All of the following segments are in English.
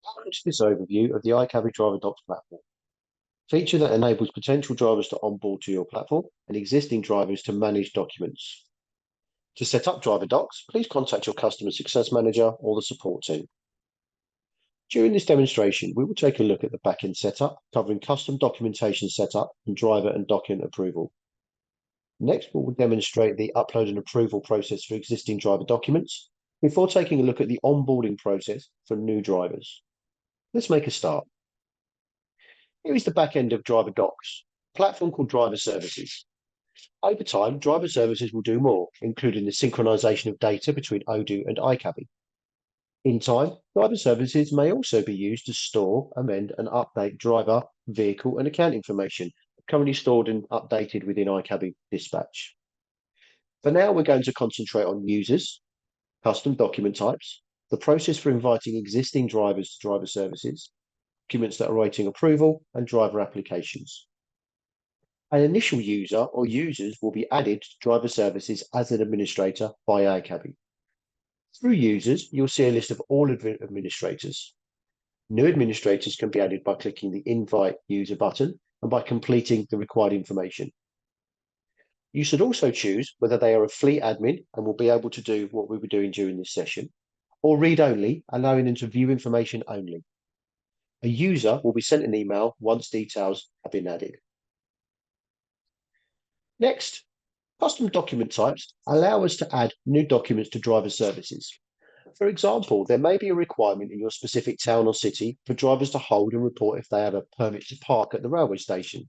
Welcome to this overview of the iCabbi Driver Docs platform, a feature that enables potential drivers to onboard to your platform and existing drivers to manage documents. To set up Driver Docs, please contact your Customer Success Manager or the support team. During this demonstration, we will take a look at the backend setup, covering custom documentation setup and driver and document approval. Next, we will demonstrate the upload and approval process for existing driver documents, before taking a look at the onboarding process for new drivers. Let's make a start. Here is the back end of Driver Docs, a platform called Driver Services. Over time, Driver Services will do more, including the synchronization of data between Odoo and iCabbi. In time, Driver Services may also be used to store, amend, and update driver, vehicle, and account information currently stored and updated within iCabbi Dispatch. For now, we're going to concentrate on users, custom document types, the process for inviting existing drivers to Driver Services, documents that are awaiting approval, and driver applications. An initial user or users will be added to Driver Services as an administrator via iCabbi. Through users, you'll see a list of all administrators. New administrators can be added by clicking the Invite User button and by completing the required information. You should also choose whether they are a fleet admin and will be able to do what we were doing during this session, or read only, allowing them to view information only. A user will be sent an email once details have been added. Next, custom document types allow us to add new documents to Driver Services. For example, there may be a requirement in your specific town or city for drivers to hold and report if they have a permit to park at the railway station.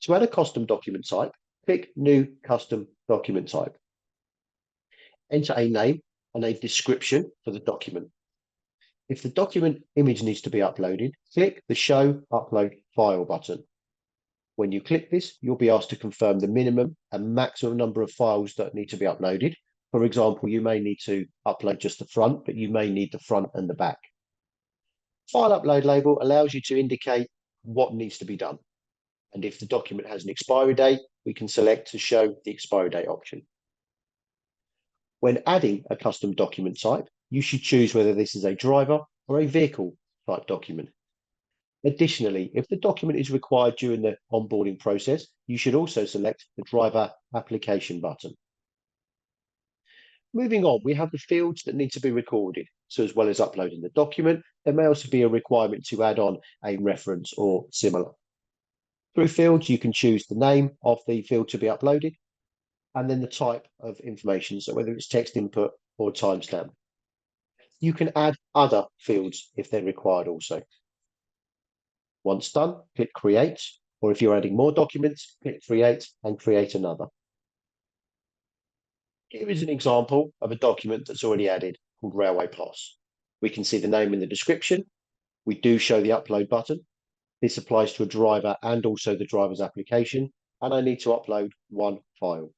To add a custom document type, click New Custom Document Type. Enter a name and a description for the document. If the document image needs to be uploaded, click the Show Upload File button. When you click this, you'll be asked to confirm the minimum and maximum number of files that need to be uploaded. For example, you may need to upload just the front, but you may need the front and the back. File upload label allows you to indicate what needs to be done. And if the document has an expiry date, we can select to show the expiry date option. When adding a custom document type, you should choose whether this is a driver or a vehicle type document. Additionally, if the document is required during the onboarding process, you should also select the driver application button. Moving on, we have the fields that need to be recorded. So as well as uploading the document, there may also be a requirement to add on a reference or similar. Through fields, you can choose the name of the field to be uploaded and then the type of information, so whether it's text input or timestamp. You can add other fields if they're required also. Once done, click Create, or if you're adding more documents, click Create and create another. Here is an example of a document that's already added called Railway Pass. We can see the name in the description. We do show the upload button. This applies to a driver and also the driver's application, and I need to upload one file.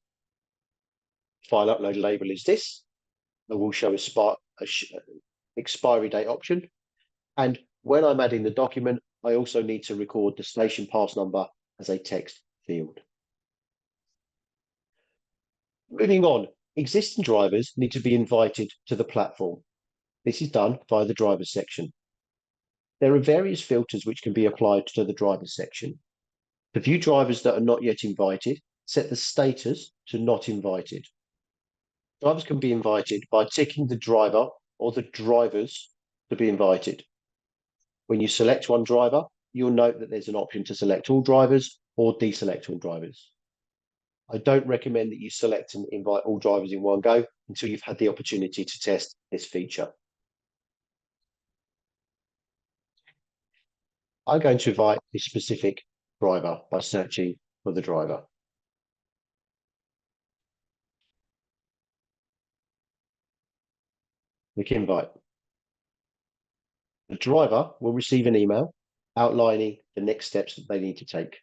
File upload label is this. I will show a expiry date option. And when I'm adding the document, I also need to record the station pass number as a text field. Moving on, existing drivers need to be invited to the platform. This is done via the drivers section. There are various filters which can be applied to the drivers section. To view drivers that are not yet invited, set the status to not invited. Drivers can be invited by ticking the driver or the drivers to be invited. When you select one driver, you'll note that there's an option to select all drivers or deselect all drivers. I don't recommend that you select and invite all drivers in one go until you've had the opportunity to test this feature. I'm going to invite a specific driver by searching for the driver. Click Invite. The driver will receive an email outlining the next steps that they need to take.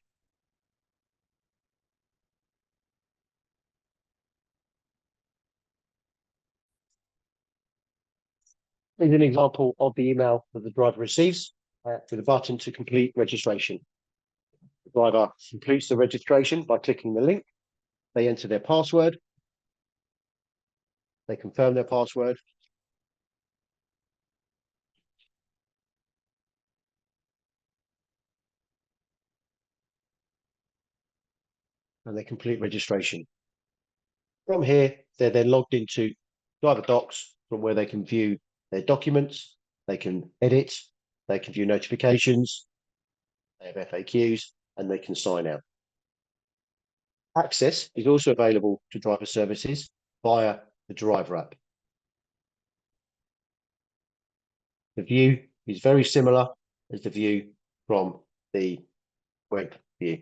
Here's an example of the email that the driver receives with a button to complete registration. The driver completes the registration by clicking the link. They enter their password. They confirm their password. and their complete registration. From here, they're then logged into Driver Docs, from where they can view their documents, they can edit, they can view notifications, they have FAQs, and they can sign out. Access is also available to driver services via the driver app. The view is very similar as the view from the web view.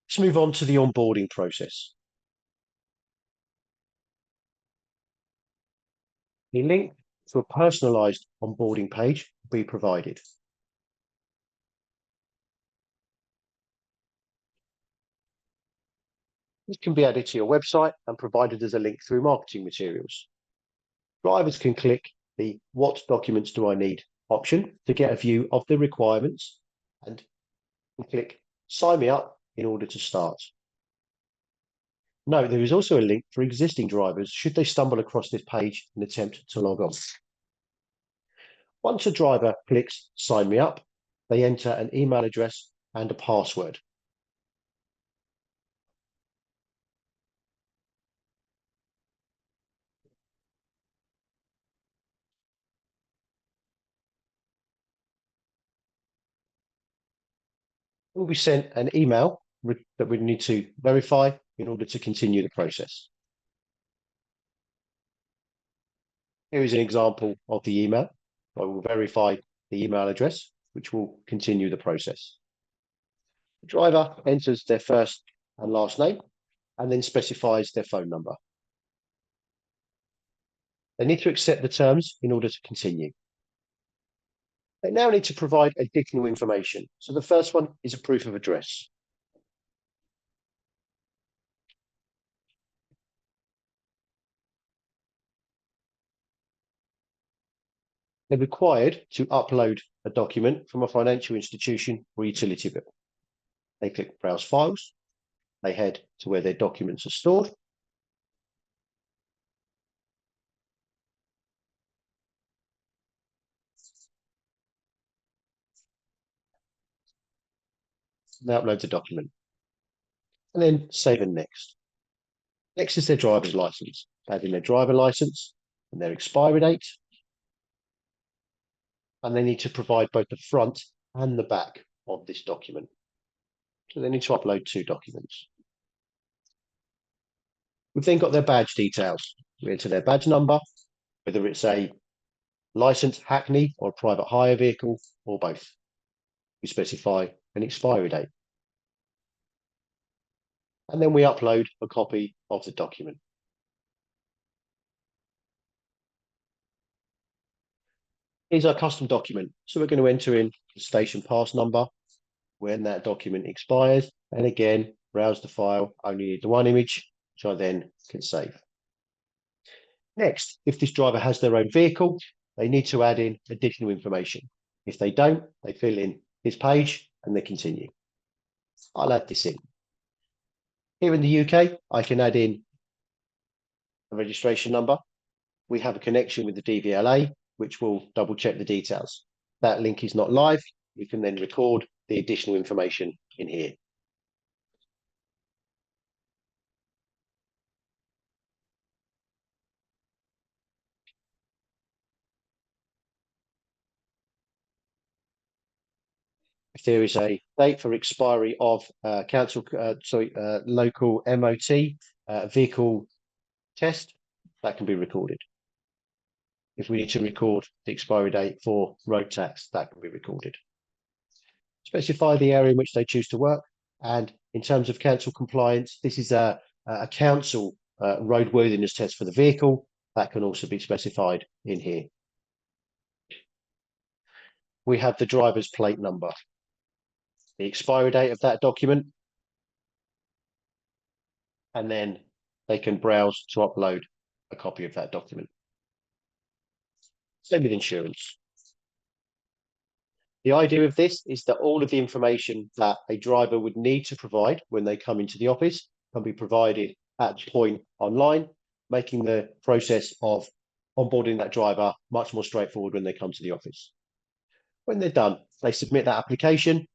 Let's move on to the onboarding process. The link to a personalized onboarding page will be provided. This can be added to your website and provided as a link through marketing materials. Drivers can click the "What documents do I need" option to get a view of the requirements and click "Sign me up" in order to start. Note there is also a link for existing drivers should they stumble across this page and attempt to log on. Once a driver clicks "Sign me up," they enter an email address and a password. Will be sent an email that we need to verify in order to continue the process. Here is an example of the email. I will verify the email address, which will continue the process. The driver enters their first and last name and then specifies their phone number. They need to accept the terms in order to continue. They now need to provide additional information. So the first one is a proof of address. They're required to upload a document from a financial institution or utility bill. They click Browse Files. They head to where their documents are stored. They upload the document. And then save and next. Next is their driver's license. Add in their driver license and their expiry date. And they need to provide both the front and the back of this document. So they need to upload 2 documents. We've then got their badge details. We enter their badge number, whether it's a licensed hackney or a private hire vehicle or both. We specify an expiry date. And then we upload a copy of the document. Here's our custom document. So we're going to enter in the station pass number when that document expires. And again, browse the file, only need the one image, which I then can save. Next, if this driver has their own vehicle, they need to add in additional information. If they don't, they fill in this page and they continue. I'll add this in. Here in the UK, I can add in a registration number. We have a connection with the DVLA, which will double check the details. That link is not live. You can then record the additional information in here. If there is a date for expiry of local MOT vehicle test, that can be recorded. If we need to record the expiry date for road tax, that can be recorded. Specify the area in which they choose to work. And in terms of council compliance, this is a council roadworthiness test for the vehicle. That can also be specified in here. We have the driver's plate number, the expiry date of that document, and then they can browse to upload a copy of that document. Same with insurance. The idea of this is that all of the information that a driver would need to provide when they come into the office can be provided at the point online, making the process of onboarding that driver much more straightforward when they come to the office. When they're done, they submit that application.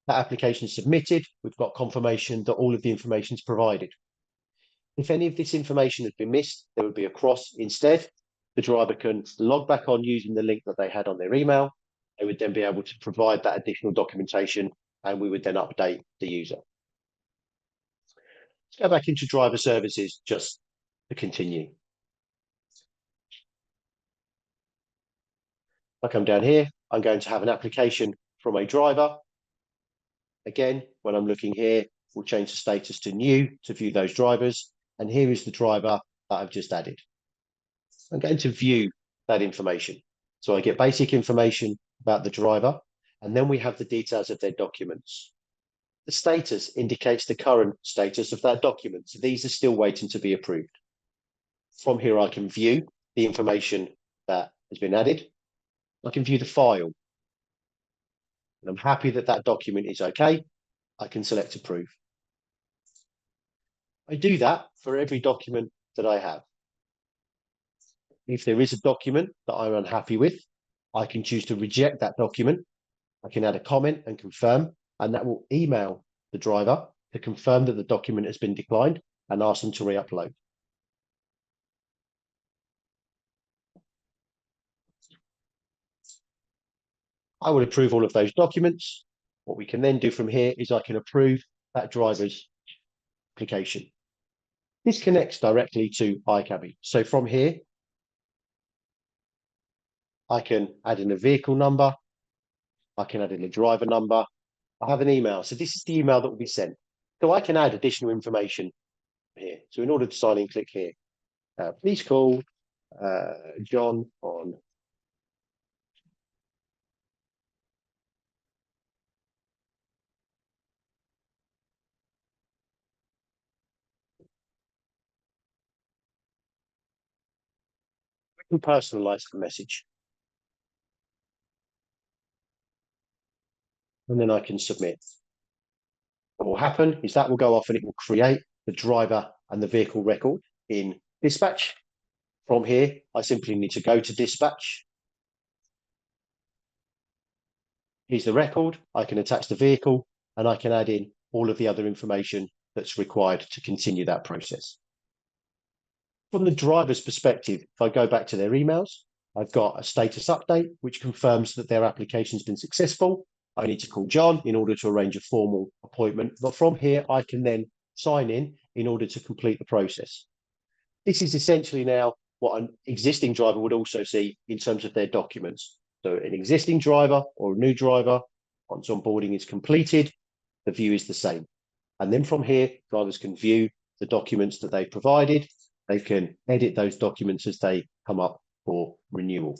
That application is submitted. We've got confirmation that all of the information is provided. If any of this information has been missed, there would be a cross instead. The driver can log back on using the link that they had on their email. They would then be able to provide that additional documentation, and we would then update the user. Let's go back into driver services just to continue. If I come down here, I'm going to have an application from a driver. Again, when I'm looking here, we'll change the status to new to view those drivers. And here is the driver that I've just added. I'm going to view that information. So I get basic information about the driver, and then we have the details of their documents. The status indicates the current status of that document. So these are still waiting to be approved. From here, I can view the information that has been added. I can view the file. And I'm happy that that document is okay. I can select approve. I do that for every document that I have. If there is a document that I'm unhappy with, I can choose to reject that document. I can add a comment and confirm, and that will email the driver to confirm that the document has been declined and ask them to re-upload. I will approve all of those documents. What we can then do from here is I can approve that driver's application. This connects directly to iCabbi. So from here, I can add in a vehicle number. I can add in a driver number. I have an email. So this is the email that will be sent. So I can add additional information here. So in order to sign in, click here. Please call John on and personalize the message. And then I can submit. What will happen is that will go off and it will create the driver and the vehicle record in dispatch. From here, I simply need to go to dispatch. Here's the record. I can attach the vehicle and I can add in all of the other information that's required to continue that process. From the driver's perspective, if I go back to their emails, I've got a status update, which confirms that their application has been successful. I need to call John in order to arrange a formal appointment. But from here, I can then sign in order to complete the process. This is essentially now what an existing driver would also see in terms of their documents. So an existing driver or a new driver, once onboarding is completed, the view is the same. And then from here, drivers can view the documents that they provided. They can edit those documents as they come up for renewal.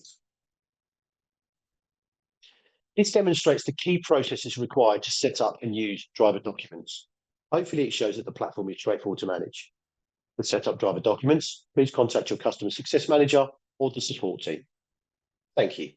This demonstrates the key processes required to set up and use driver documents. Hopefully it shows that the platform is straightforward to manage. To set up driver documents, please contact your customer success manager or the support team. Thank you.